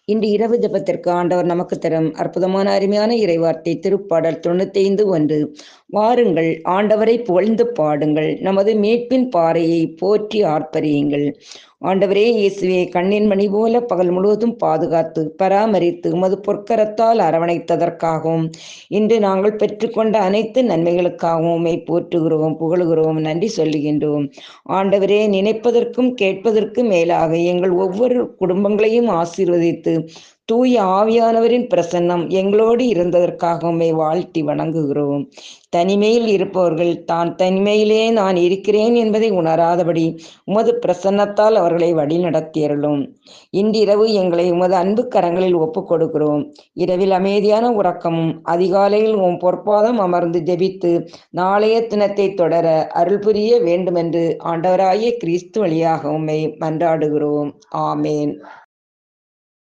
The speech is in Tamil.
இன்று இரவு ஜெபத்திற்கு ஆண்டவர் நமக்கு தரும் அற்புதமான அருமையான இறைவார்த்தை திருப்பாடல் 95:1. வாருங்கள், ஆண்டவரை புகழ்ந்து பாடுங்கள், நமது மீட்பின் பாறையை போற்றி ஆர்ப்பரியுங்கள். ஆண்டவரே இயேசுவே, கண்ணின் மணி போல பகல் முழுவதும் பாதுகாத்து பராமரித்து உமது பொற்கரத்தால் அரவணைத்ததற்காகவும் இன்று நாங்கள் பெற்றுக்கொண்ட அனைத்து நன்மைகளுக்காகவும் உம்மை போற்றுகிறோம், புகழுகிறோம், நன்றி சொல்லுகின்றோம். ஆண்டவரே, நினைப்பதற்கும் கேட்பதற்கும் மேலாக எங்கள் ஒவ்வொரு குடும்பங்களையும் ஆசீர்வதித்து தூய ஆவியானவரின் பிரசன்னம் எங்களோடு இருந்ததற்காக உம்மை வாழ்த்தி வணங்குகிறோம். தனிமையில் இருப்பவர்கள் தான் தனிமையிலே நான் இருக்கிறேன் என்பதை உணராதபடி உமது பிரசன்னத்தால் அவர்களை வழிநடத்தியருளும். இன்றிரவு எங்களை உமது அன்பு கரங்களில் ஒப்புக் கொடுக்கிறோம். இரவில் அமைதியான உறக்கமும் அதிகாலையில் உம் பொற்பாதம் அமர்ந்து ஜெபித்து நாளைய தினத்தை தொடர அருள் புரிய வேண்டுமென்று ஆண்டவராகிய கிறிஸ்து வழியாக உம்மை மன்றாடுகிறோம். ஆமேன்.